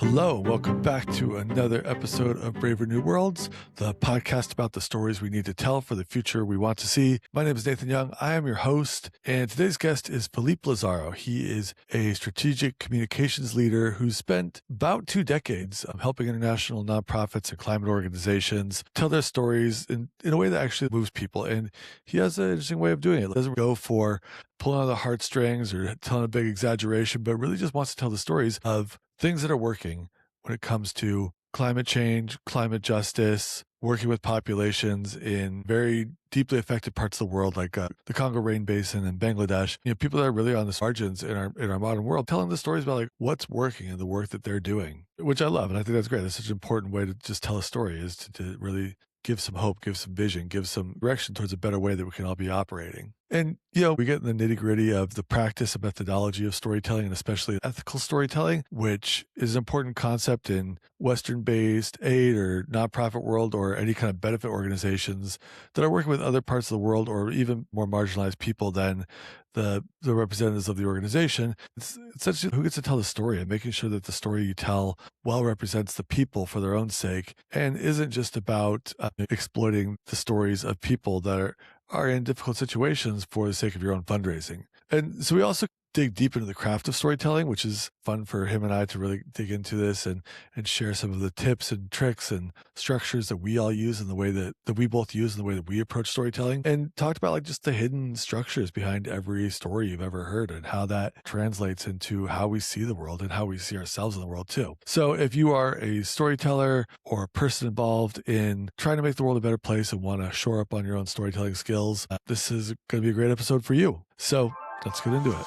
Hello, welcome back to another episode of Braver New Worlds, the podcast about the stories we need to tell for the future we want to see. My name is Nathan Young. I am your host, and today's guest is Philippe Lazaro. He is a strategic communications leader who's spent about 2 decades helping international nonprofits and climate organizations tell their stories in a way that actually moves people. And he has an interesting way of doing it. He doesn't go for pulling on the heartstrings or telling a big exaggeration, but really just wants to tell the stories of things that are working when it comes to climate change, climate justice, working with populations in very deeply affected parts of the world, like the Congo Basin and Bangladesh. People that are really on the margins in our modern world, telling the stories about like what's working and the work that they're doing, which I love, and I think that's great. That's such an important way to just tell a story, is to really give some hope, give some vision, give some direction towards a better way that we can all be operating. And, we get in the nitty gritty of the practice and methodology of storytelling, and especially ethical storytelling, which is an important concept in Western-based aid or nonprofit world or any kind of benefit organizations that are working with other parts of the world or even more marginalized people than the representatives of the organization. It's essentially who gets to tell the story and making sure that the story you tell well represents the people for their own sake and isn't just about exploiting the stories of people that are in difficult situations for the sake of your own fundraising. And so we also dig deep into the craft of storytelling, which is fun for him and I to really dig into this and share some of the tips and tricks and structures that we all use in the way that we both use in the way that we approach storytelling, and talked about like just the hidden structures behind every story you've ever heard and how that translates into how we see the world and how we see ourselves in the world too. So if you are a storyteller or a person involved in trying to make the world a better place and want to shore up on your own storytelling skills, this is going to be a great episode for you. So let's get into it.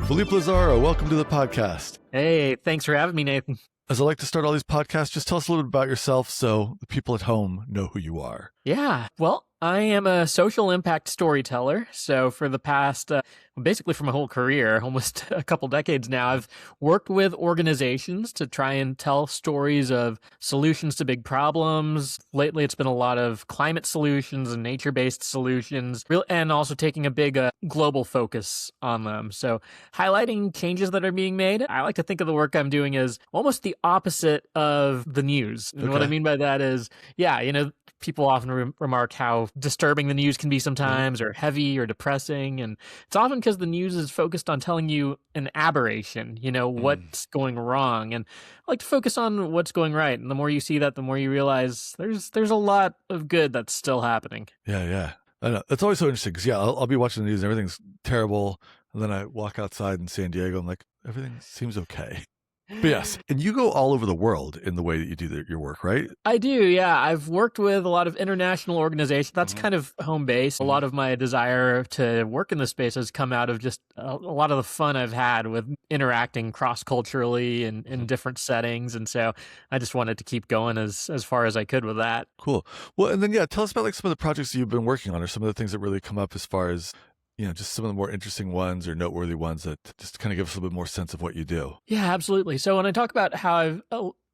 Philippe Lazaro, welcome to the podcast. Hey, thanks for having me, Nathan. As I like to start all these podcasts, just tell us a little bit about yourself so the people at home know who you are. Yeah, well, I am a social impact storyteller. So for the past, basically for my whole career, almost a couple decades now, I've worked with organizations to try and tell stories of solutions to big problems. Lately, it's been a lot of climate solutions and nature-based solutions, and also taking a big global focus on them. So highlighting changes that are being made. I like to think of the work I'm doing as almost the opposite of the news. And what I mean by that is, people often remark how disturbing the news can be sometimes, or heavy or depressing. And it's often because the news is focused on telling you an aberration, what's going wrong. And I like to focus on what's going right. And the more you see that, the more you realize there's a lot of good that's still happening. Yeah. I know. That's always so interesting because, I'll be watching the news and everything's terrible. And then I walk outside in San Diego, I'm like, everything seems okay. But yes, and you go all over the world in the way that you do your work, right? I do, yeah. I've worked with a lot of international organizations. That's kind of home base. A lot of my desire to work in this space has come out of just a lot of the fun I've had with interacting cross-culturally and in different settings. And so I just wanted to keep going as far as I could with that. Cool. Well, and then, tell us about like some of the projects that you've been working on or some of the things that really come up as far as just some of the more interesting ones or noteworthy ones that just kind of give us a little bit more sense of what you do. Yeah, absolutely. So when I talk about how I've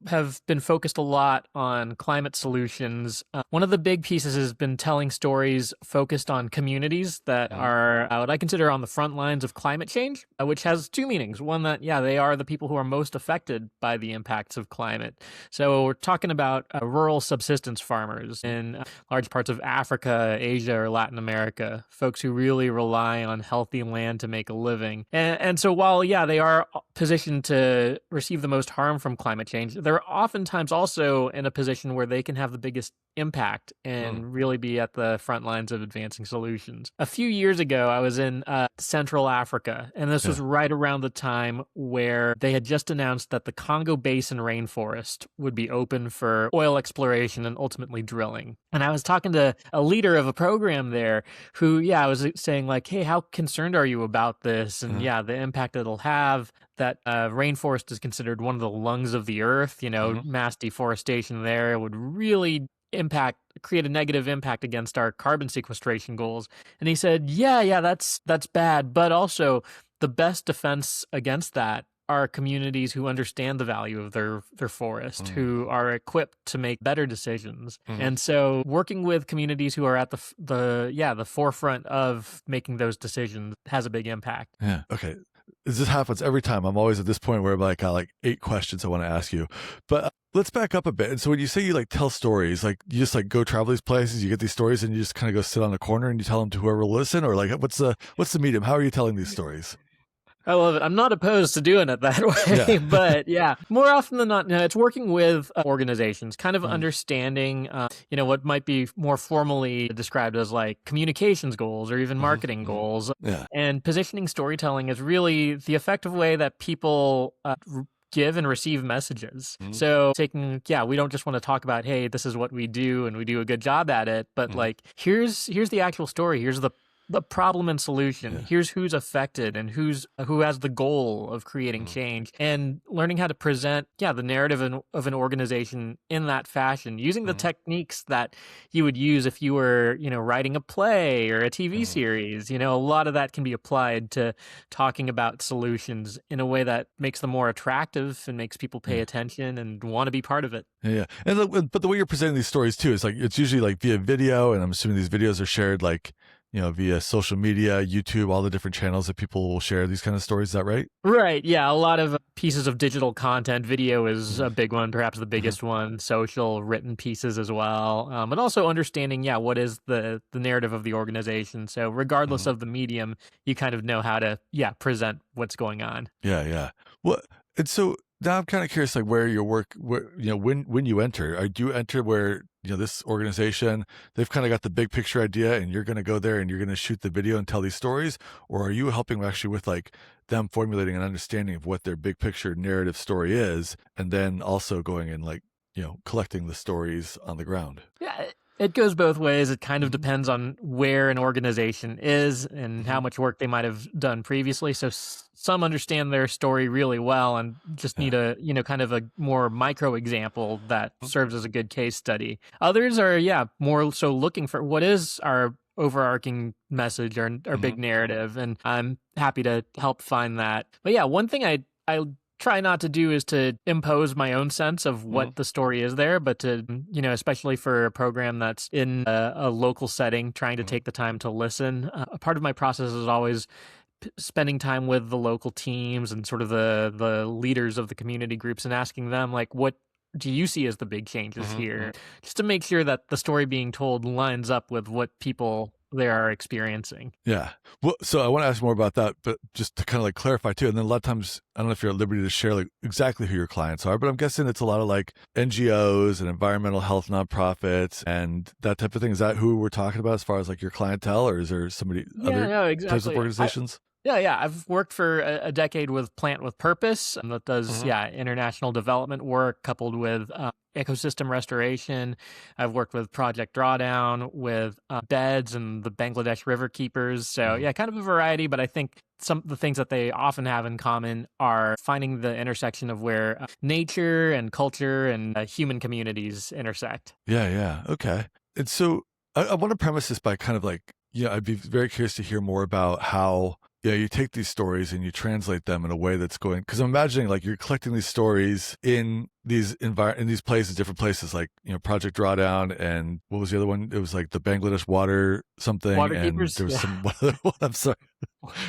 have been focused a lot on climate solutions. One of the big pieces has been telling stories focused on communities that are what I consider on the front lines of climate change, which has 2 meanings. One that, they are the people who are most affected by the impacts of climate. So we're talking about rural subsistence farmers in large parts of Africa, Asia, or Latin America, folks who really rely on healthy land to make a living. And so while, they are positioned to receive the most harm from climate change, they're oftentimes also in a position where they can have the biggest impact and really be at the front lines of advancing solutions. A few years ago, I was in Central Africa, and this was right around the time where they had just announced that the Congo Basin rainforest would be open for oil exploration and ultimately drilling. And I was talking to a leader of a program there who, I was saying like, hey, how concerned are you about this? And the impact it'll have. That rainforest is considered one of the lungs of the earth, mass deforestation there would really create a negative impact against our carbon sequestration goals. And he said, that's bad. But also the best defense against that are communities who understand the value of their forest, who are equipped to make better decisions. And so working with communities who are at the forefront of making those decisions has a big impact. Yeah. Okay. this happens every time. I'm always at this point where I'm like, I got like 8 questions I want to ask you. But let's back up a bit. And so when you say you like tell stories, like you just like go travel these places, you get these stories and you just kind of go sit on a corner and you tell them to whoever will listen, or like what's the medium? How are you telling these stories? I love it. I'm not opposed to doing it that way, but yeah, more often than not, it's working with organizations, kind of understanding, what might be more formally described as like communications goals or even marketing goals. Yeah. And positioning storytelling is really the effective way that people give and receive messages. So we don't just want to talk about, hey, this is what we do and we do a good job at it, but like here's the actual story. Here's the problem and solution. Yeah. Here's who's affected and who has the goal of creating change, and learning how to present the narrative of an organization in that fashion, using the techniques that you would use if you were writing a play or a TV series. A lot of that can be applied to talking about solutions in a way that makes them more attractive and makes people pay attention and want to be part of it. Yeah. But the way you're presenting these stories too is like it's usually like via video, and I'm assuming these videos are shared like via social media, YouTube, all the different channels that people will share these kind of stories. Is that right? Right. Yeah. A lot of pieces of digital content. Video is a big one, perhaps the biggest one. Social, written pieces as well. And also understanding, what is the narrative of the organization. So regardless of the medium, you kind of know how to, present what's going on. Yeah. Yeah. Well, and so now I'm kind of curious, like where your work, when you enter, do you enter where, this organization, they've kind of got the big picture idea and you're going to go there and you're going to shoot the video and tell these stories? Or are you helping actually with like them formulating an understanding of what their big picture narrative story is, and then also going and like, collecting the stories on the ground? Yeah. It goes both ways. It kind of depends on where an organization is and how much work they might have done previously. So some understand their story really well and just need a, kind of a more micro example that serves as a good case study. Others are, more so looking for what is our overarching message or our big narrative. And I'm happy to help find that. But one thing I try not to do is to impose my own sense of what the story is there, but to, especially for a program that's in a local setting, trying to take the time to listen. A part of my process is always spending time with the local teams and sort of the leaders of the community groups and asking them, like, what do you see as the big changes here? Just to make sure that the story being told lines up with what people they are experiencing. Yeah. Well, so I want to ask more about that, but just to kind of like clarify too. And then a lot of times, I don't know if you're at liberty to share like exactly who your clients are, but I'm guessing it's a lot of like NGOs and environmental health nonprofits and that type of thing. Is that who we're talking about as far as like your clientele, or is there somebody other types of organizations? Yeah. I've worked for a decade with Plant with Purpose that does, international development work coupled with ecosystem restoration. I've worked with Project Drawdown, with Beds and the Bangladesh River Keepers. So kind of a variety, but I think some of the things that they often have in common are finding the intersection of where nature and culture and human communities intersect. Yeah. Okay. And so I want to premise this by kind of like, I'd be very curious to hear more about how you take these stories and you translate them in a way that's going, because I'm imagining like you're collecting these stories in these places, different places, like, Project Drawdown, and what was the other one? It was like the Bangladesh water something. Water and Keepers. There was some other one. I'm sorry.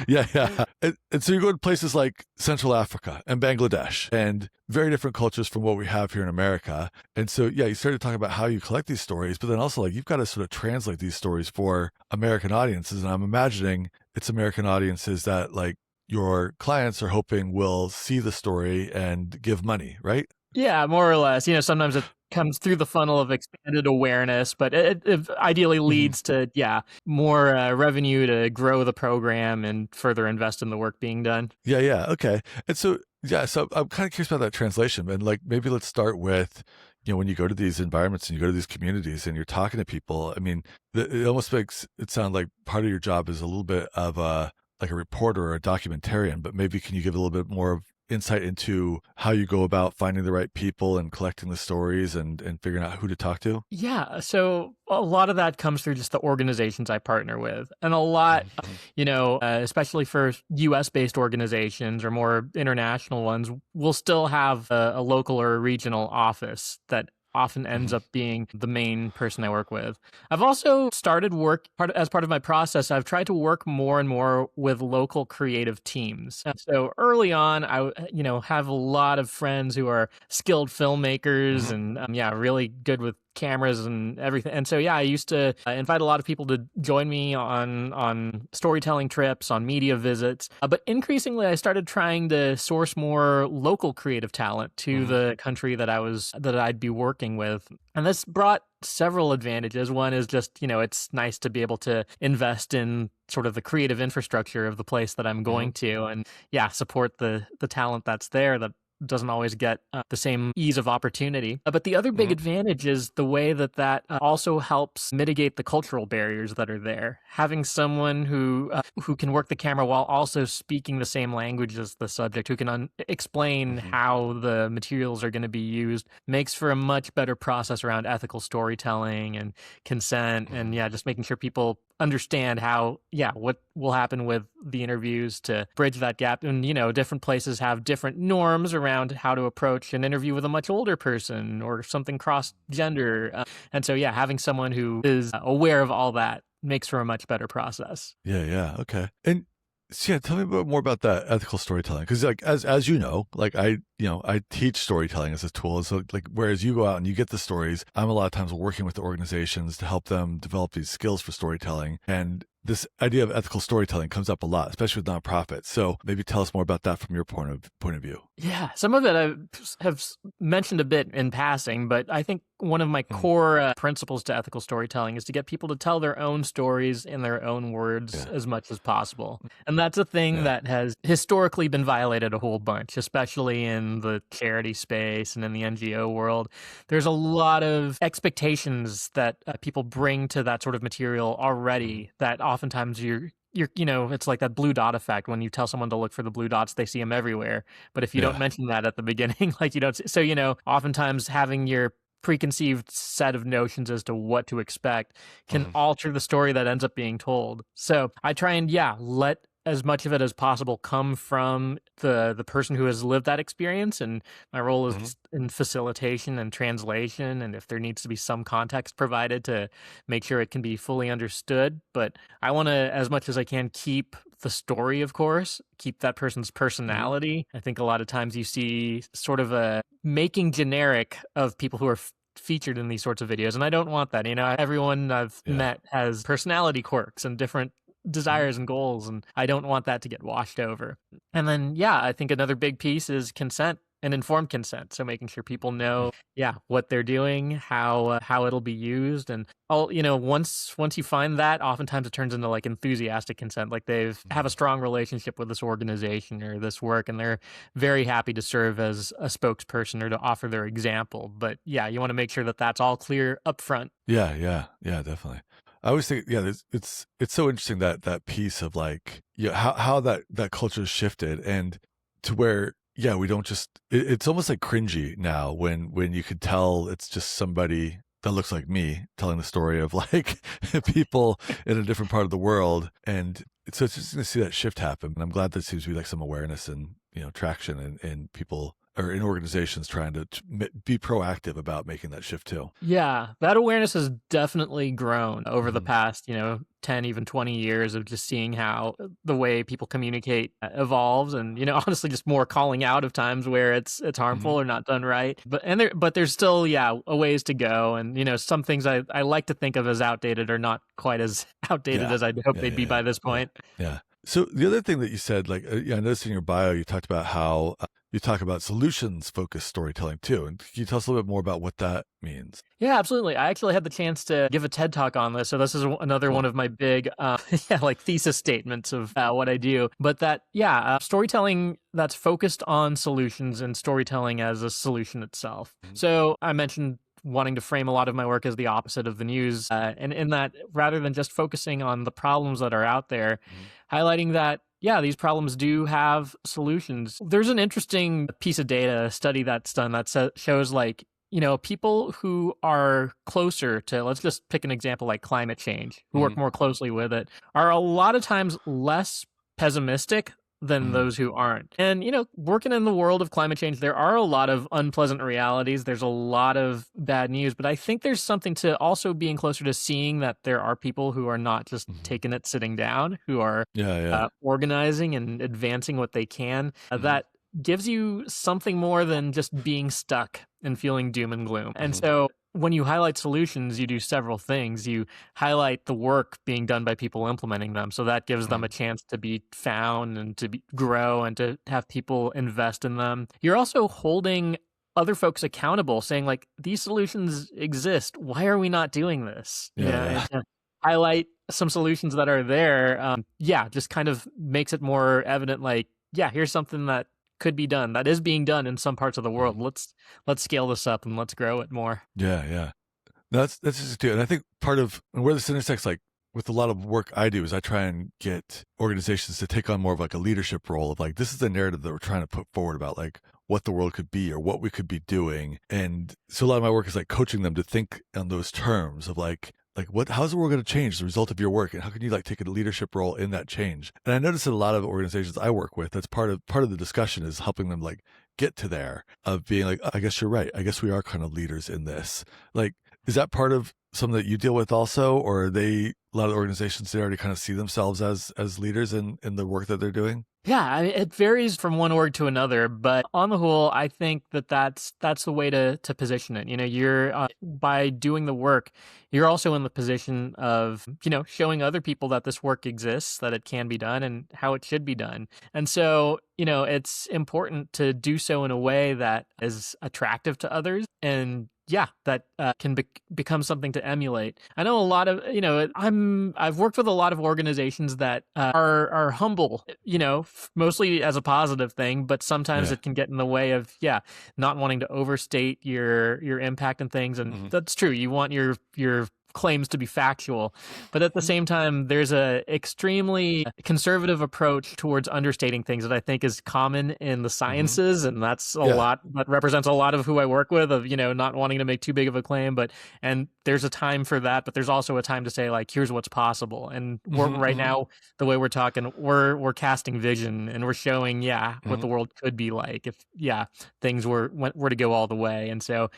Yeah. And so you go to places like Central Africa and Bangladesh and very different cultures from what we have here in America. And so, you started talking about how you collect these stories, but then also like you've got to sort of translate these stories for American audiences. And I'm imagining it's American audiences that like your clients are hoping will see the story and give money, right? Yeah, more or less. Sometimes it comes through the funnel of expanded awareness, but it ideally leads to, more revenue to grow the program and further invest in the work being done. Yeah. Okay. And so, so I'm kind of curious about that translation. And like, maybe let's start with, when you go to these environments and you go to these communities and you're talking to people, I mean, it almost makes it sound like part of your job is a little bit of like a reporter or a documentarian, but maybe can you give a little bit more of insight into how you go about finding the right people and collecting the stories and figuring out who to talk to? Yeah. So a lot of that comes through just the organizations I partner with. And a lot, especially for US based organizations or more international ones, will still have a local or a regional office that often ends up being the main person I work with. I've also started as part of my process. I've tried to work more and more with local creative teams. So early on, I have a lot of friends who are skilled filmmakers and really good with cameras and everything. And so, I used to invite a lot of people to join me on storytelling trips, on media visits. But increasingly, I started trying to source more local creative talent to the country that I'd be working with. And this brought several advantages. One is just, it's nice to be able to invest in sort of the creative infrastructure of the place that I'm going to and support the talent that's there that doesn't always get the same ease of opportunity. But the other big advantage is the way that also helps mitigate the cultural barriers that are there. Having someone who can work the camera while also speaking the same language as the subject, who can explain how the materials are going to be used, makes for a much better process around ethical storytelling and consent and just making sure people understand what will happen with the interviews to bridge that gap. And, different places have different norms around how to approach an interview with a much older person or something cross-gender. And so, having someone who is aware of all that makes for a much better process. Yeah. Okay. And so, tell me more about that ethical storytelling. Because as you know, I teach storytelling as a tool. So whereas you go out and you get the stories, I'm a lot of times working with the organizations to help them develop these skills for storytelling. And this idea of ethical storytelling comes up a lot, especially with nonprofits. So maybe tell us more about that from your point of view. Yeah, some of it I have mentioned a bit in passing, but I think one of my core principles to ethical storytelling is to get people to tell their own stories in their own words as much as possible. And that's a thing that has historically been violated a whole bunch, especially in the charity space and in the NGO world. There's a lot of expectations that people bring to that sort of material already that oftentimes you're it's like that blue dot effect. When you tell someone to look for the blue dots, they see them everywhere. But if you don't mention that at the beginning, you don't. So, oftentimes having your preconceived set of notions as to what to expect can alter the story that ends up being told. So I try and, let as much of it as possible come from the person who has lived that experience. And my role is in facilitation and translation. And if there needs to be some context provided to make sure it can be fully understood. But I want to, as much as I can, keep the story, of course, keep that person's personality. I think a lot of times you see sort of a making generic of people who are featured in these sorts of videos. And I don't want that. Everyone I've met has personality quirks and different desires and goals, and I don't want that to get washed over. And then, I think another big piece is consent and informed consent. So making sure people know, what they're doing, how it'll be used, and all. Once you find that, oftentimes it turns into enthusiastic consent. They have a strong relationship with this organization or this work, and they're very happy to serve as a spokesperson or to offer their example. But you want to make sure that that's all clear up front. Yeah, definitely. I always think, it's so interesting that piece of how that culture has shifted, and to where, we don't just, it's almost cringy now when you could tell it's just somebody that looks like me telling the story of people in a different part of the world. And so it's just going to see that shift happen. And I'm glad there seems to be some awareness and, traction in people or in organizations trying to be proactive about making that shift too. Yeah, that awareness has definitely grown over the past, 10, even 20 years of just seeing how the way people communicate evolves, and, honestly just more calling out of times where it's harmful or not done right. But there's still, a ways to go. And, some things I like to think of as outdated are not quite as outdated as I'd hope they'd be by this point. Yeah. So the other thing that you said, I noticed in your bio, you talked about how you talk about solutions-focused storytelling too. And can you tell us a little bit more about what that means? Yeah, absolutely. I actually had the chance to give a TED Talk on this. So this is another one of my big, thesis statements of what I do. But storytelling that's focused on solutions and storytelling as a solution itself. So I mentioned wanting to frame a lot of my work as the opposite of the news. And in that, rather than just focusing on the problems that are out there, highlighting that, these problems do have solutions. There's an interesting piece of data, a study that's done that shows people who are closer to, let's just pick an example like climate change, who work more closely with it, are a lot of times less pessimistic than those who aren't. And, working in the world of climate change, there are a lot of unpleasant realities. There's a lot of bad news, but I think there's something to also being closer to seeing that there are people who are not just taking it sitting down, who are organizing and advancing what they can. That gives you something more than just being stuck and feeling doom and gloom. And so when you highlight solutions, you do several things. You highlight the work being done by people implementing them. So that gives them a chance to be found and to grow and to have people invest in them. You're also holding other folks accountable, saying like, these solutions exist. Why are we not doing this? And to highlight some solutions that are there, just kind of makes it more evident, like, here's something that could be done, that is being done in some parts of the world. Let's scale this up and let's grow it more. Yeah. That's just too. And I think part of where this intersects, like with a lot of work I do, is I try and get organizations to take on more of like a leadership role of like, this is the narrative that we're trying to put forward about like what the world could be or what we could be doing. And so a lot of my work is like coaching them to think on those terms of like how's the world going to change as a result of your work, and how can you like take a leadership role in that change? And I notice that a lot of organizations I work with, that's part of the discussion, is helping them like get to there of being like, I guess you're right. I guess we are kind of leaders in this. Like, is that part of something that you deal with also, or are they, a lot of organizations, they already kind of see themselves as leaders in the work that they're doing? Yeah, it varies from one org to another, but on the whole, I think that's the way to position it. You're by doing the work, you're also in the position of showing other people that this work exists, that it can be done, and how it should be done. And so it's important to do so in a way that is attractive to others, and that can become something to emulate. I know a lot of, I've worked with a lot of organizations that are humble, mostly as a positive thing, but sometimes it can get in the way of, not wanting to overstate your impact and things. And that's true. You want your claims to be factual, but at the same time, there's a extremely conservative approach towards understating things that I think is common in the sciences, and that's a lot that represents a lot of who I work with, of not wanting to make too big of a claim, and there's a time for that, but there's also a time to say like, here's what's possible. And right now, the way we're talking, we're casting vision, and we're showing what the world could be like if things were to go all the way. And so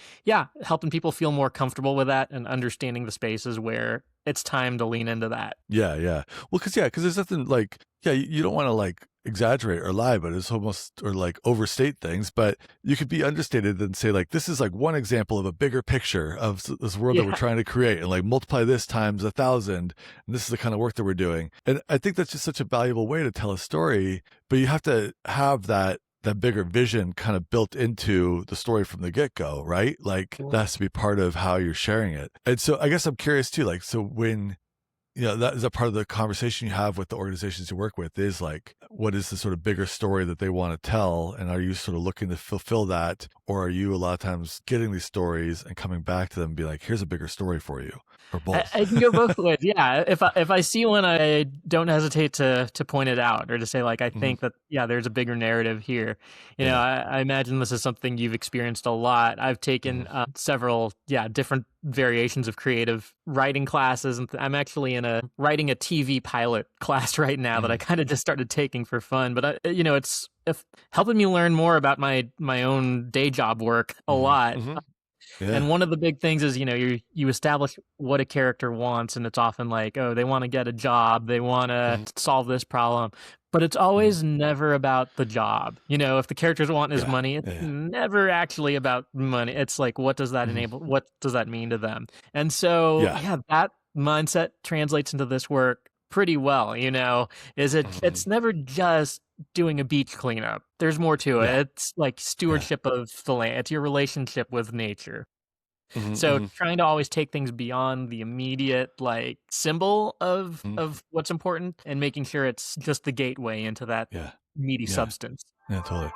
helping people feel more comfortable with that and understanding the spaces where it's time to lean into that. Yeah. Well, because there's nothing like, you don't want to like exaggerate or lie, but it's almost, or like overstate things, but you could be understated and say like, this is like one example of a bigger picture of this world that we're trying to create, and like multiply this times 1,000. And this is the kind of work that we're doing. And I think that's just such a valuable way to tell a story, but you have to have that bigger vision kind of built into the story from the get-go, right? Like that has to be part of how you're sharing it. And so I guess I'm curious too, like, so when, that is a part of the conversation you have with the organizations you work with, is like, what is the sort of bigger story that they want to tell? And are you sort of looking to fulfill that? Or are you a lot of times getting these stories and coming back to them and be like, here's a bigger story for you? Or both? I can go both ways. Yeah. If I see one, I don't hesitate to point it out, or to say like, I think that, there's a bigger narrative here. I imagine this is something you've experienced a lot. I've taken several, different variations of creative writing classes. And I'm actually writing a TV pilot class right now that I kind of just started taking for fun. But it's helping me learn more about my own day job work a lot. Yeah. And one of the big things is, you establish what a character wants, and it's often like, oh, they want to get a job, they want to solve this problem, but it's always never about the job. If the characters want is money, it's never actually about money. It's like, what does that enable? What does that mean to them? And so, that mindset translates into this work pretty well. It's never just doing a beach cleanup. There's more to it. It's like stewardship of the land. It's your relationship with nature. So trying to always take things beyond the immediate like symbol of what's important, and making sure it's just the gateway into that meaty substance. Yeah, totally.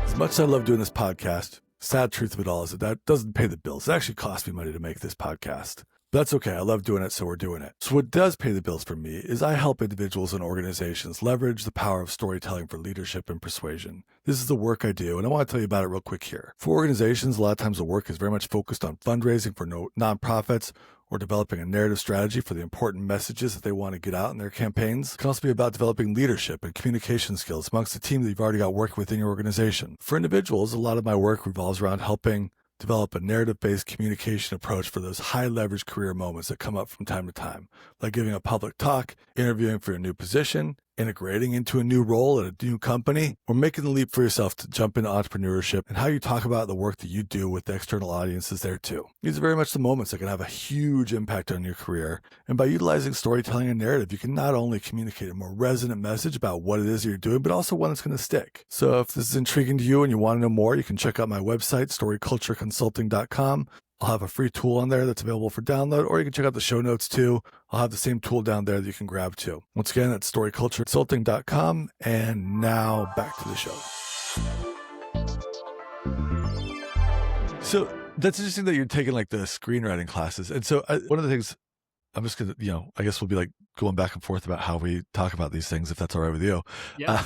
As much as I love doing this podcast, sad truth of it all is that doesn't pay the bills. It actually costs me money to make this podcast. That's okay. I love doing it, so we're doing it. So what does pay the bills for me is I help individuals and organizations leverage the power of storytelling for leadership and persuasion. This is the work I do, and I want to tell you about it real quick here. For organizations, a lot of times the work is very much focused on fundraising for nonprofits or developing a narrative strategy for the important messages that they want to get out in their campaigns. It can also be about developing leadership and communication skills amongst the team that you've already got working within your organization. For individuals, a lot of my work revolves around helping develop a narrative-based communication approach for those high-leverage career moments that come up from time to time, like giving a public talk, interviewing for a new position, integrating into a new role at a new company, or making the leap for yourself to jump into entrepreneurship, and how you talk about the work that you do with the external audiences there too. These are very much the moments that can have a huge impact on your career. And by utilizing storytelling and narrative, you can not only communicate a more resonant message about what it is you're doing, but also one that's going to stick. So if this is intriguing to you and you want to know more, you can check out my website, storycultureconsulting.com. I'll have a free tool on there that's available for download, or you can check out the show notes too. I'll have the same tool down there that you can grab too. Once again, that's storycultureconsulting.com. And now back to the show. So that's interesting that you're taking like the screenwriting classes. And so one of the things I'm just going to, I guess we'll be like going back and forth about how we talk about these things, if that's all right with you. Yeah.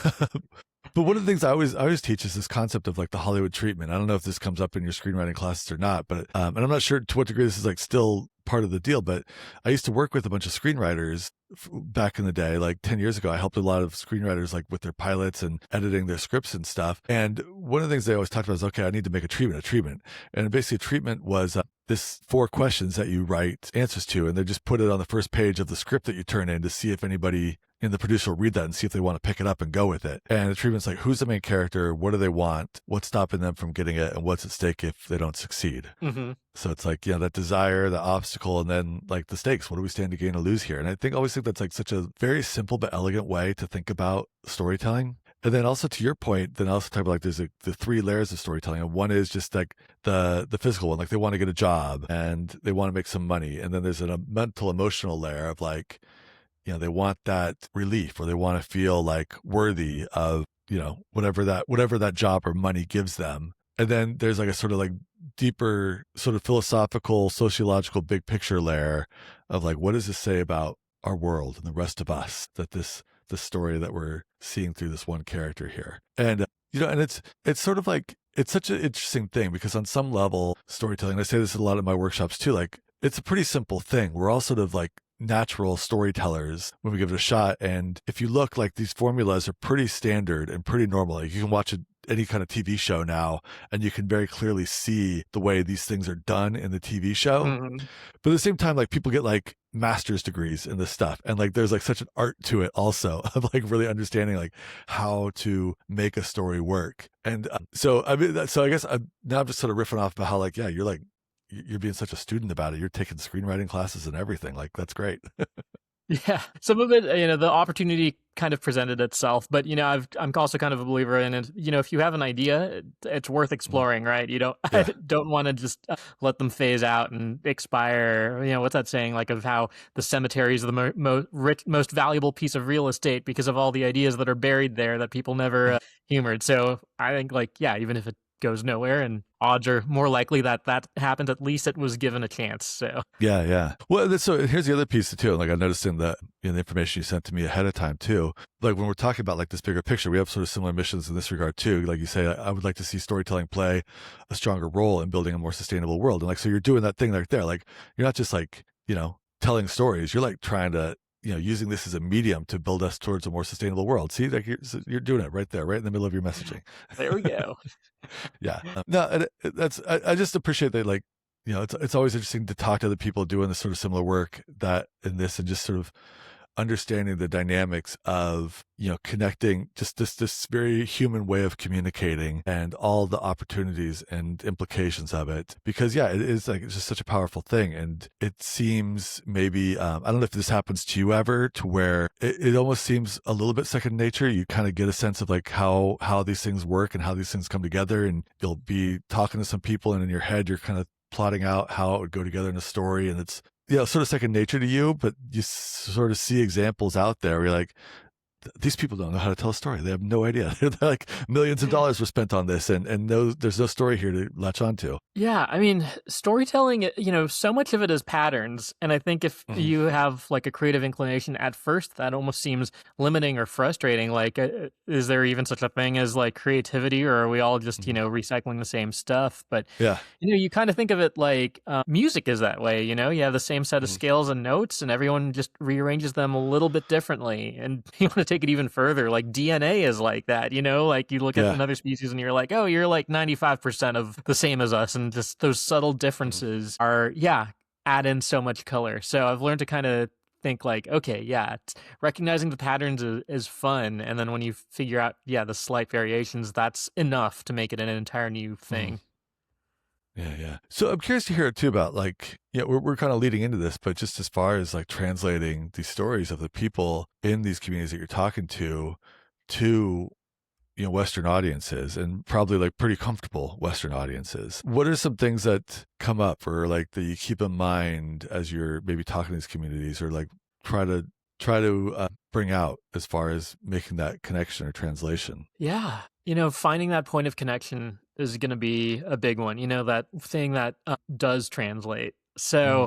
But one of the things I always teach is this concept of like the Hollywood treatment. I don't know if this comes up in your screenwriting classes or not, but and I'm not sure to what degree this is like still part of the deal. But I used to work with a bunch of screenwriters back in the day, like 10 years ago. I helped a lot of screenwriters like with their pilots and editing their scripts and stuff. And one of the things they always talked about is, okay, I need to make a treatment. And basically a treatment was this 4 questions that you write answers to, and they just put it on the first page of the script that you turn in to see if anybody in the producer will read that and see if they want to pick it up and go with it. And the treatment's like, who's the main character? What do they want? What's stopping them from getting it? And what's at stake if they don't succeed? Mm-hmm. So it's like, that desire, the obstacle, and then like the stakes. What do we stand to gain or lose here? And I always think that's like such a very simple but elegant way to think about storytelling. And then also to your point, then I also talk about like there's the 3 layers of storytelling. And one is just like the physical one, like they want to get a job and they want to make some money. And then there's a mental, emotional layer of like, they want that relief, or they want to feel like worthy of, whatever that job or money gives them. And then there's like a sort of like deeper sort of philosophical, sociological, big picture layer of like, what does this say about our world and the rest of us, that the story that we're seeing through this one character here. And, and it's sort of like, it's such an interesting thing because on some level, storytelling, I say this a lot in my workshops too, like it's a pretty simple thing. We're all sort of like natural storytellers when we give it a shot. And if you look, like these formulas are pretty standard and pretty normal. Like you can watch any kind of TV show now, and you can very clearly see the way these things are done in the TV show. Mm-hmm. But at the same time, like people get like master's degrees in this stuff. And like, there's like such an art to it also of like really understanding like how to make a story work. And so I guess now I'm just sort of riffing off about how like, yeah, you're being such a student about it. You're taking screenwriting classes and everything. Like, that's great. Yeah. Some of it, the opportunity kind of presented itself, but, I'm also kind of a believer in it. If you have an idea, it's worth exploring, right? You don't, yeah. Don't want to just let them phase out and expire. What's that saying? Like of how the cemetery is the most valuable piece of real estate because of all the ideas that are buried there that people never humored. So I think like, yeah, even if it goes nowhere, and odds are more likely that happened, at least it was given a chance. So yeah. Well, so here's the other piece too. Like I noticed in the information you sent to me ahead of time too. Like when we're talking about like this bigger picture, we have sort of similar missions in this regard too. Like you say, I would like to see storytelling play a stronger role in building a more sustainable world. And like, so you're doing that thing right there. Like you're not just like, telling stories. You're like trying to, using this as a medium to build us towards a more sustainable world. See, like you're doing it right there, right in the middle of your messaging. There we go. Yeah. No, I just appreciate that. Like, it's always interesting to talk to other people doing this sort of similar work that in this, and just sort of understanding the dynamics of, connecting just this very human way of communicating and all the opportunities and implications of it. Because yeah, it is like, it's just such a powerful thing. And it seems maybe, I don't know if this happens to you ever, to where it almost seems a little bit second nature. You kind of get a sense of like how these things work and how these things come together. And you'll be talking to some people, and in your head, you're kind of plotting out how it would go together in a story. And it's, sort of second nature to you, but you sort of see examples out there where you're like, these people don't know how to tell a story. They have no idea. They're like millions of dollars were spent on this, and no, there's no story here to latch onto. Yeah, I mean, storytelling, so much of it is patterns. And I think if you have like a creative inclination at first, that almost seems limiting or frustrating. Like, is there even such a thing as like creativity, or are we all just, recycling the same stuff? But, yeah, you kind of think of it like music is that way. You have the same set of scales and notes, and everyone just rearranges them a little bit differently. And you want to take it even further, like DNA is like that, like you look at another species and you're like, oh, you're like 95% of the same as us. And just those subtle differences are, add in so much color. So I've learned to kind of think like, okay, recognizing the patterns is fun. And then when you figure out, the slight variations, that's enough to make it an entire new thing. Yeah. So I'm curious to hear too about like, we're kind of leading into this, but just as far as like translating these stories of the people in these communities that you're talking to Western audiences, and probably like pretty comfortable Western audiences. What are some things that come up or like that you keep in mind as you're maybe talking to these communities, or like try to bring out as far as making that connection or translation? Yeah. Finding that point of connection is going to be a big one, that thing that does translate. So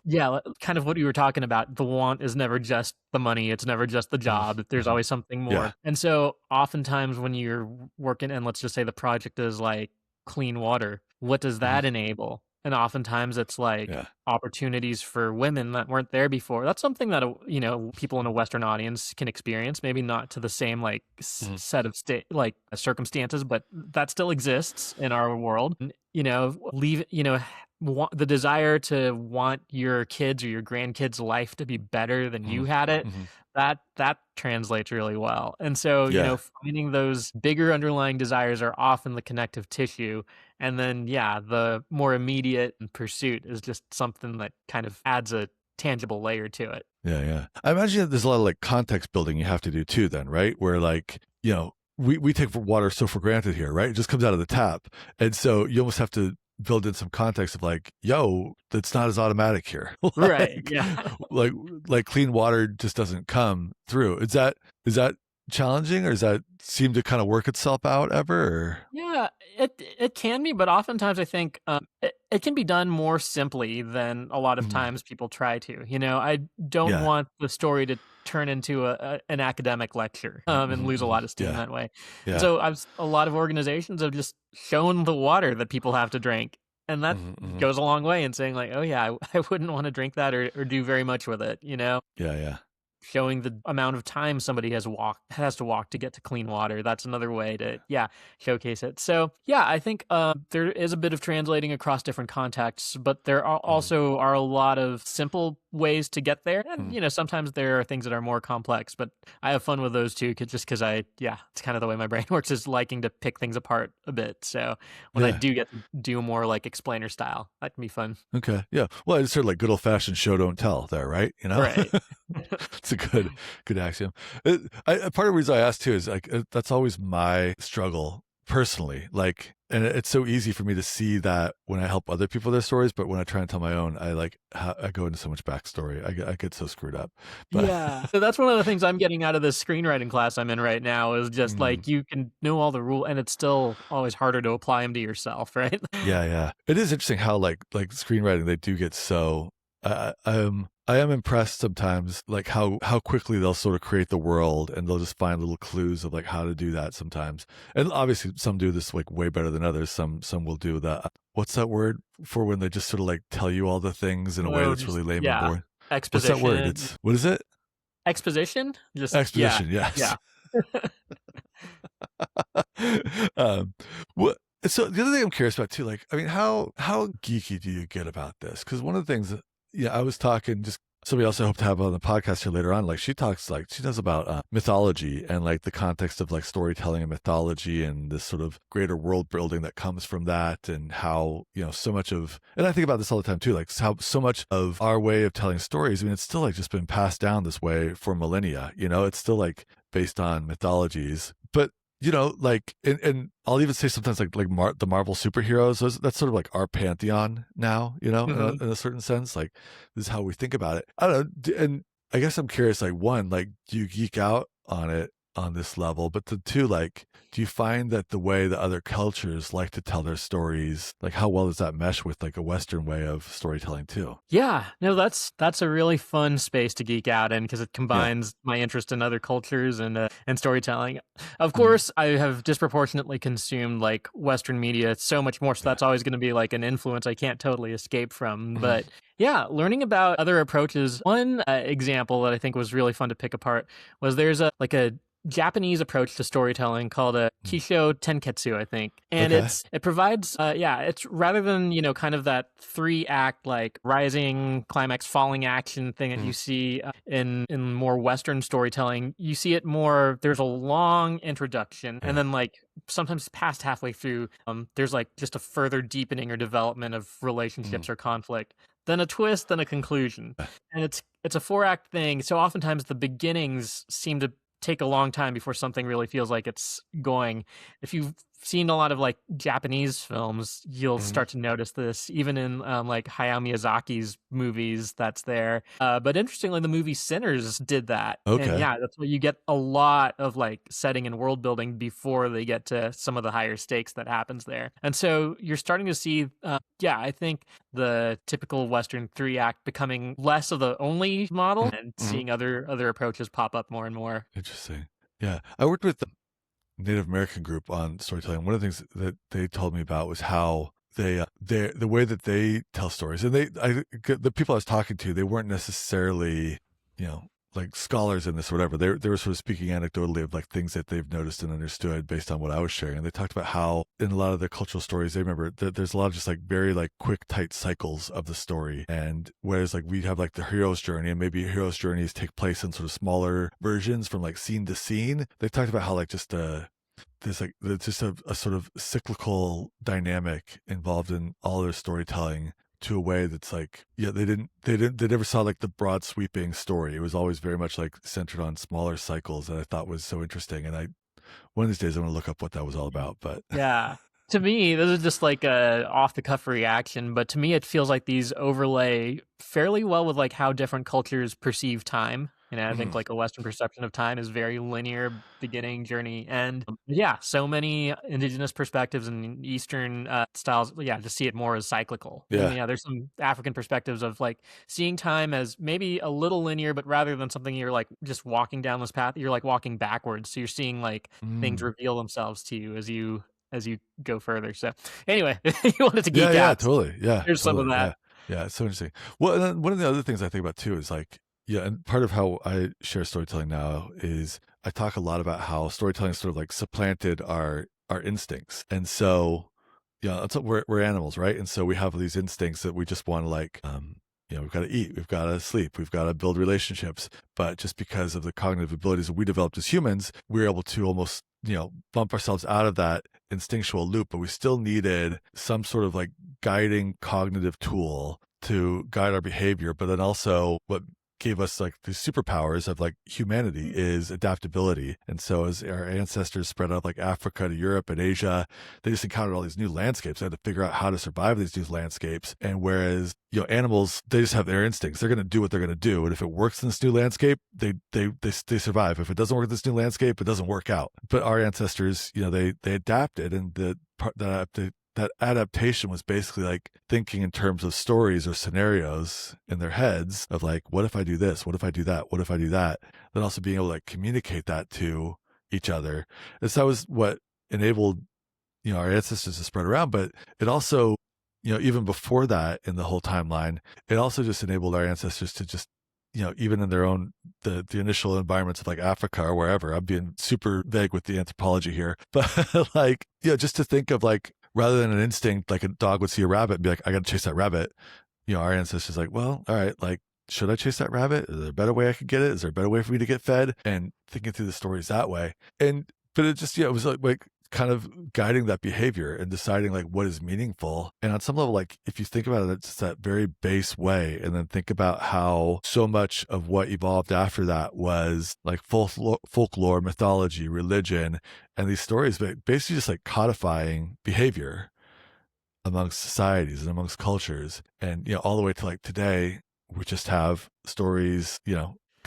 kind of what you were talking about, the want is never just the money. It's never just the job. There's always something more. Yeah. And so oftentimes when you're working, and let's just say the project is like clean water, what does that enable? And oftentimes it's like opportunities for women that weren't there before. That's something that, people in a Western audience can experience, maybe not to the same like set of circumstances, but that still exists in our world. The desire to want your kids or your grandkids' life to be better than you had it, that translates really well. And so, finding those bigger underlying desires are often the connective tissue. And then, the more immediate pursuit is just something that kind of adds a tangible layer to it. Yeah. I imagine that there's a lot of like context building you have to do too then, right? Where like, we take water so for granted here, right? It just comes out of the tap. And so you almost have to build in some context of like, that's not as automatic here. Right. Yeah. like clean water just doesn't come through. Is that challenging, or does that seem to kind of work itself out ever? Or? Yeah, it can be, but oftentimes I think it can be done more simply than a lot of times people try to. I don't want the story to turn into an academic lecture and lose a lot of steam that way. Yeah. So a lot of organizations have just shown the water that people have to drink. And that goes a long way in saying like, oh yeah, I wouldn't want to drink that or do very much with it, Yeah. Showing the amount of time somebody has to walk to get to clean water. That's another way to showcase it. So I think there is a bit of translating across different contexts, but there are also are a lot of simple ways to get there, and sometimes there are things that are more complex, but I have fun with those too, just because it's kind of the way my brain works, is liking to pick things apart a bit. So when I do get to do more like explainer style, that can be fun. Okay. Yeah. Well, it's sort of like good old fashioned show don't tell there, right? Right. It's a good axiom. Part of the reason I asked too is like that's always my struggle personally. Like, and it's so easy for me to see that when I help other people with their stories, but when I try and tell my own, I go into so much backstory. I get so screwed up. But, so that's one of the things I'm getting out of this screenwriting class I'm in right now, is just like you can know all the rules, and it's still always harder to apply them to yourself, right? Yeah. It is interesting how like screenwriting, they do get so. I am impressed sometimes, like how quickly they'll sort of create the world, and they'll just find little clues of like how to do that sometimes. And obviously some do this like way better than others. Some will do that. What's that word for when they just sort of like tell you all the things in a way that's really lame and boring? Exposition. What's that word? What is it? Exposition? Just exposition, yes. Yeah. What? So the other thing I'm curious about too, like, I mean, how geeky do you get about this? Because one of the things, I was talking, just somebody else I hope to have on the podcast here later on, like she does about mythology and like the context of like storytelling and mythology and this sort of greater world building that comes from that, and how, so much of, and I think about this all the time too, like how so much of our way of telling stories, I mean, it's still like just been passed down this way for millennia, it's still like based on mythologies, but like, and I'll even say sometimes like the Marvel superheroes, that's sort of like our pantheon now, in a certain sense, like this is how we think about it. I don't know. And I guess I'm curious, like one, like do you geek out on it on this level, but the two, like, do you find that the way that other cultures like to tell their stories, like how well does that mesh with like a Western way of storytelling too? Yeah, no, that's a really fun space to geek out in because it combines my interest in other cultures and storytelling. Of course, I have disproportionately consumed like Western media so much more, so that's always going to be like an influence I can't totally escape from. But yeah, learning about other approaches. One example that I think was really fun to pick apart was there's a Japanese approach to storytelling called a Kishōtenketsu, I think. And it provides it's rather than, kind of that 3-act like rising climax falling action thing that you see in more Western storytelling, you see it more, there's a long introduction and then like sometimes past halfway through there's like just a further deepening or development of relationships or conflict, then a twist, then a conclusion. And it's a 4-act thing, so oftentimes the beginnings seem to take a long time before something really feels like it's going. If you've seen a lot of like Japanese films, you'll start to notice this even in like Hayao Miyazaki's movies. That's there. But interestingly, the movie Sinners did that. And yeah, that's where you get a lot of like setting and world building before they get to some of the higher stakes that happens there. And so you're starting to see, I think the typical Western 3-act becoming less of the only model and seeing other approaches pop up more and more. Interesting. Yeah. I worked with the Native American group on storytelling. One of the things that they told me about was how the way that they tell stories, and the people I was talking to, they weren't necessarily, like scholars in this or whatever. They were sort of speaking anecdotally of like things that they've noticed and understood based on what I was sharing. And they talked about how in a lot of their cultural stories, they remember that there's a lot of just like very like quick, tight cycles of the story. And whereas like we have like the hero's journey, and maybe hero's journeys take place in sort of smaller versions from like scene to scene. They talked about how like just there's just a sort of cyclical dynamic involved in all their storytelling, to a way that's like, they never saw like the broad sweeping story. It was always very much like centered on smaller cycles that I thought was so interesting. And one of these days I'm going to look up what that was all about. But yeah, to me, this is just like a off the cuff reaction, but to me, it feels like these overlay fairly well with like how different cultures perceive time. I think like a Western perception of time is very linear, beginning, journey, end. So many indigenous perspectives and Eastern styles, just see it more as cyclical. And, there's some African perspectives of like seeing time as maybe a little linear, but rather than something you're like just walking down this path, you're like walking backwards. So you're seeing like things reveal themselves to you as you go further. So anyway, you wanted to geek out. Yeah, totally. Yeah, there's some of that. Yeah, it's so interesting. Well, and then one of the other things I think about too is like, and part of how I share storytelling now is I talk a lot about how storytelling sort of like supplanted our instincts. And so, that's what we're animals, right? And so we have these instincts that we just want to like, we've got to eat, we've got to sleep, we've got to build relationships. But just because of the cognitive abilities that we developed as humans, we're able to almost, bump ourselves out of that instinctual loop, but we still needed some sort of like guiding cognitive tool to guide our behavior. But then also what gave us like the superpowers of like humanity is adaptability. And so as our ancestors spread out like Africa to Europe and Asia, they just encountered all these new landscapes. They had to figure out how to survive these new landscapes. And whereas, animals, they just have their instincts. They're going to do what they're going to do. And if it works in this new landscape, they survive. If it doesn't work in this new landscape, it doesn't work out. But our ancestors, they adapted, and that adaptation was basically like thinking in terms of stories or scenarios in their heads of like, what if I do this? What if I do that? What if I do that? Then also being able to like communicate that to each other. And so that was what enabled, our ancestors to spread around. But it also, even before that in the whole timeline, it also just enabled our ancestors to just, even in their own, the initial environments of like Africa or wherever. I'm being super vague with the anthropology here, but like, just to think of like, rather than an instinct, like a dog would see a rabbit and be like, I got to chase that rabbit. Our ancestors like, well, all right, like, should I chase that rabbit? Is there a better way I could get it? Is there a better way for me to get fed? And thinking through the stories that way. But it just, it was like kind of guiding that behavior and deciding like what is meaningful. And on some level, like if you think about it, it's just that very base way, and then think about how so much of what evolved after that was like folklore, mythology, religion, and these stories, but basically just like codifying behavior amongst societies and amongst cultures. And, all the way to like today, we just have stories,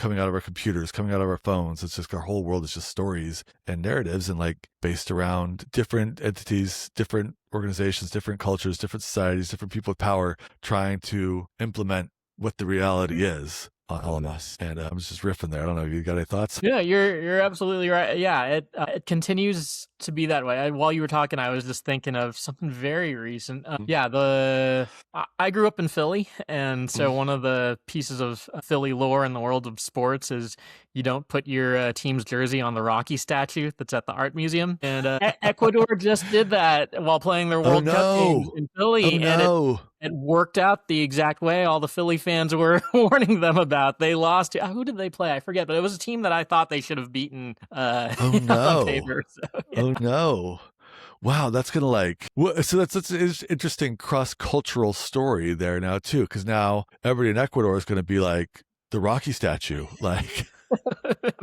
coming out of our computers, coming out of our phones. It's just our whole world is just stories and narratives, and like based around different entities, different organizations, different cultures, different societies, different people with power trying to implement what the reality is on all of us. And I was just riffing there. I don't know if you got any thoughts. Yeah, you're absolutely right. Yeah, it continues to be that way. While you were talking, I was just thinking of something very recent. I grew up in Philly, and so one of the pieces of Philly lore in the world of sports is you don't put your team's jersey on the Rocky statue that's at the art museum. And Ecuador just did that while playing their World Cup games in Philly, and it worked out the exact way all the Philly fans were warning them about. They lost to, who did they play? I forget, but it was a team that I thought they should have beaten on paper. So, yeah. Oh no. Wow, that's gonna like so that's an interesting cross-cultural story there now too, because now everybody in Ecuador is gonna be like the Rocky statue, like.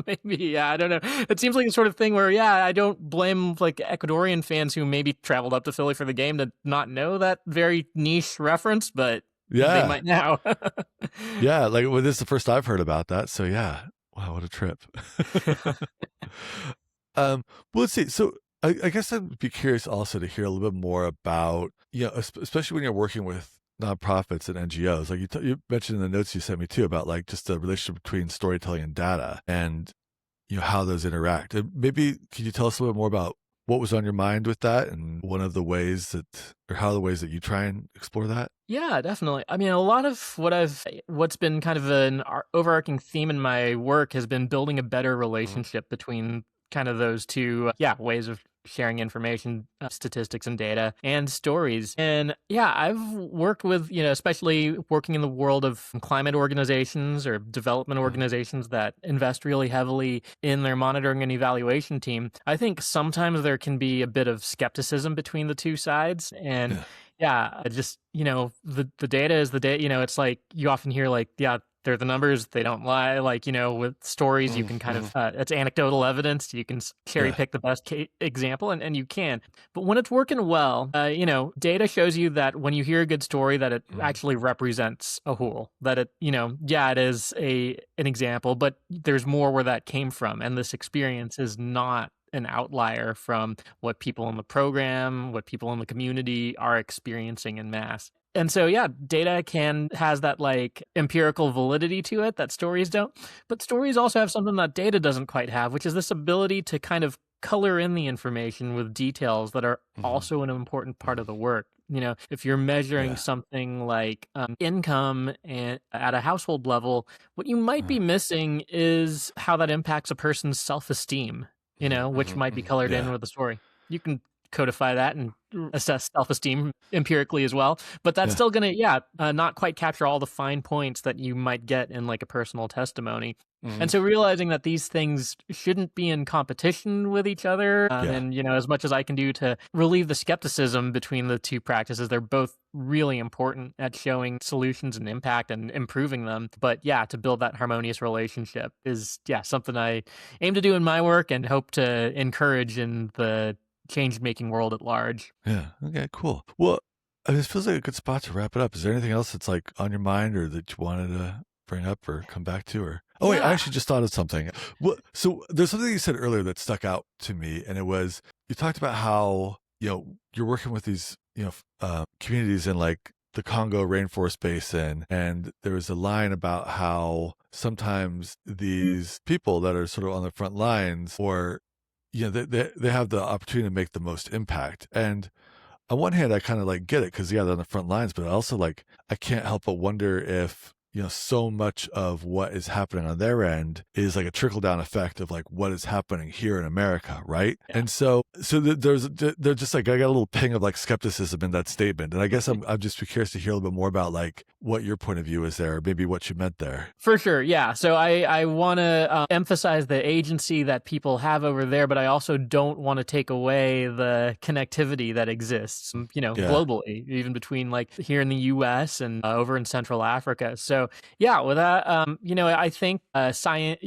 Maybe, yeah, I don't know. It seems like the sort of thing where, yeah, I don't blame like Ecuadorian fans who maybe traveled up to Philly for the game to not know that very niche reference, but they might now. Yeah, like well, this is the first I've heard about that. So yeah, wow, what a trip. Well, let's see. So I guess I'd be curious also to hear a little bit more about, especially when you're working with nonprofits and NGOs, like you mentioned in the notes you sent me too about like just the relationship between storytelling and data, and how those interact. And maybe can you tell us a little bit more about what was on your mind with that, and one of the ways that, or how the ways that you try and explore that? Yeah, definitely. I mean, a lot of what's been kind of an overarching theme in my work has been building a better relationship between kind of those two, ways of sharing information, statistics and data, and stories. And yeah, I've worked with, especially working in the world of climate organizations or development organizations that invest really heavily in their monitoring and evaluation team. I think sometimes there can be a bit of skepticism between the two sides. And just, the data is the data. It's like you often hear like, they're the numbers, they don't lie. Like, with stories, you can kind of, it's anecdotal evidence. You can cherry pick the best example, and you can. But when it's working well, data shows you that when you hear a good story, that it actually represents a whole, that it, it is an example, but there's more where that came from. And this experience is not an outlier from what people in the program, what people in the community are experiencing en masse. And so, data has that like empirical validity to it that stories don't. But stories also have something that data doesn't quite have, which is this ability to kind of color in the information with details that are also an important part of the work. If you're measuring something like income at a household level, what you might be missing is how that impacts a person's self-esteem, which might be colored in with the story. You can codify that and assess self-esteem empirically as well, but that's still going to not quite capture all the fine points that you might get in like a personal testimony. And so realizing that these things shouldn't be in competition with each other, and as much as I can do to relieve the skepticism between the two practices, they're both really important at showing solutions and impact and improving them. But to build that harmonious relationship is something I aim to do in my work and hope to encourage in the change-making world at large. Yeah. Okay, cool. Well, I mean, it feels like a good spot to wrap it up. Is there anything else that's like on your mind or that you wanted to bring up or come back to? Or wait, I actually just thought of something. Well, so there's something you said earlier that stuck out to me, and it was you talked about how you're working with these communities in like the Congo rainforest basin, and there was a line about how sometimes these people that are sort of on the front lines, or they have the opportunity to make the most impact. And on one hand, I kind of like get it because they're on the front lines, but I also like I can't help but wonder if so much of what is happening on their end is like a trickle down effect of like what is happening here in America, right? Yeah. And so they're just like I got a little ping of like skepticism in that statement, and I guess I'm just curious to hear a little bit more about like what your point of view is there, or maybe what you meant there. For sure, yeah. So I want to emphasize the agency that people have over there, but I also don't want to take away the connectivity that exists, globally, even between like here in the U.S. and over in Central Africa. So with that, I think science,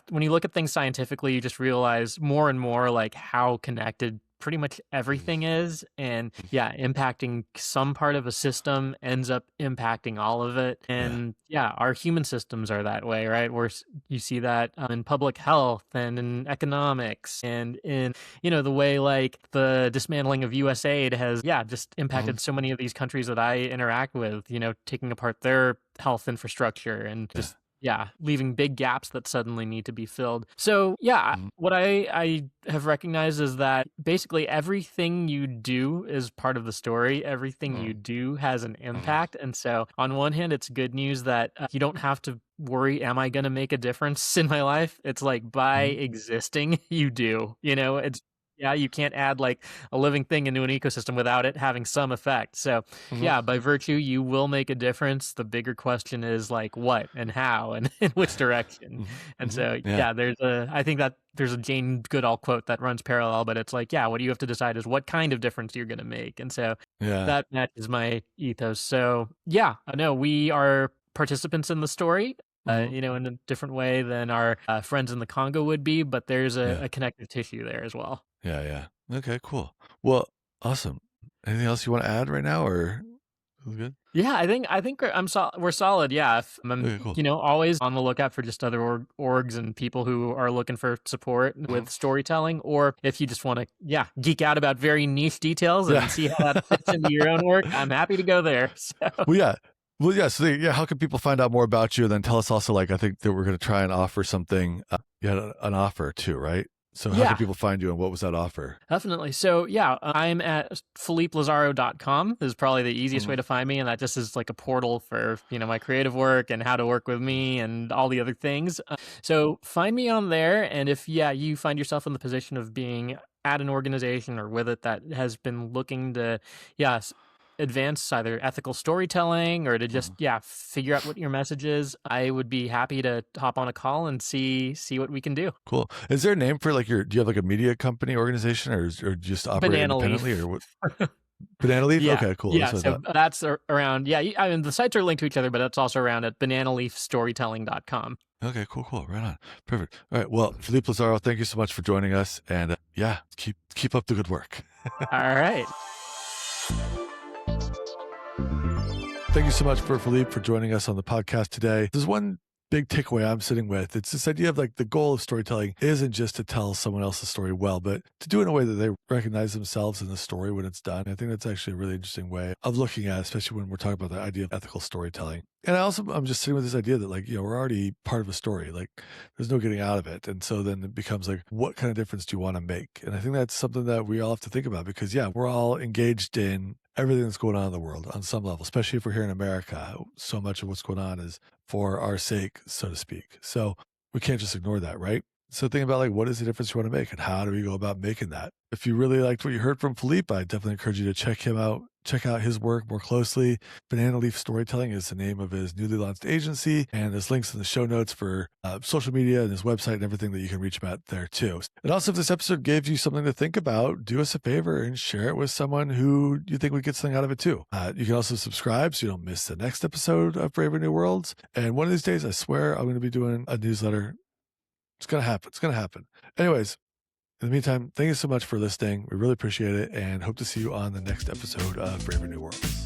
when you look at things scientifically, you just realize more and more like how connected pretty much everything is. And yeah, impacting some part of a system ends up impacting all of it. And yeah, our human systems are that way, right? Where you see that in public health and in economics and in, the way like the dismantling of USAID has, just impacted so many of these countries that I interact with, taking apart their health infrastructure and just leaving big gaps that suddenly need to be filled. So what I have recognized is that basically everything you do is part of the story. Everything you do has an impact. And so on one hand, it's good news that you don't have to worry, am I going to make a difference in my life? It's like by existing, you do, you can't add like a living thing into an ecosystem without it having some effect. So by virtue, you will make a difference. The bigger question is like what and how and in which direction. And so, I think that there's a Jane Goodall quote that runs parallel, but it's like, what do you have to decide is what kind of difference you're going to make. And so that matches my ethos. So no, we are participants in the story. In a different way than our friends in the Congo would be, but there's a connective tissue there as well. Yeah. Okay, cool. Well, awesome. Anything else you want to add right now, or good? Yeah, I think we're solid. Yeah, I'm cool. Always on the lookout for just other orgs and people who are looking for support with storytelling, or if you just want to geek out about very niche details and see how that fits into your own work, I'm happy to go there. So. So how can people find out more about you? And then tell us also, like, I think that we're going to try and offer something. You had an offer too, right? So how can people find you, and what was that offer? Definitely. So I'm at PhilippeLazaro.com is probably the easiest way to find me. And that just is like a portal for, my creative work and how to work with me and all the other things. So find me on there. And if, you find yourself in the position of being at an organization or with it that has been looking to, advance either ethical storytelling or to just figure out what your message is, I would be happy to hop on a call and see what we can do. Cool. Is there a name for like do you have like a media company organization, or just operate independently, or what? Banana Leaf? Okay, cool. That's around, I mean, the sites are linked to each other, but that's also around at bananaleafstorytelling.com. Okay, cool. Right on. Perfect. All right. Well, Philippe Lazaro, thank you so much for joining us, and keep up the good work. All right. Thank you so much for Philippe for joining us on the podcast today. There's one big takeaway I'm sitting with. It's this idea of like the goal of storytelling isn't just to tell someone else's story well, but to do it in a way that they recognize themselves in the story when it's done. I think that's actually a really interesting way of looking at it, especially when we're talking about the idea of ethical storytelling. And I'm just sitting with this idea that like, we're already part of a story, like there's no getting out of it. And so then it becomes like, what kind of difference do you want to make? And I think that's something that we all have to think about because we're all engaged in everything that's going on in the world on some level, especially if we're here in America. So much of what's going on is for our sake, so to speak. So we can't just ignore that, right? So think about like, what is the difference you want to make and how do we go about making that? If you really liked what you heard from Philippe, I definitely encourage you to check out his work more closely. Banana Leaf Storytelling is the name of his newly launched agency, and there's links in the show notes for social media and his website and everything that you can reach him at there too. And also, if this episode gave you something to think about, do us a favor and share it with someone who you think would get something out of it too. You can also subscribe so you don't miss the next episode of Braver New Worlds. And one of these days, I swear I'm going to be doing a newsletter. It's going to happen. Anyways, in the meantime, thank you so much for listening. We really appreciate it and hope to see you on the next episode of Braver New Worlds.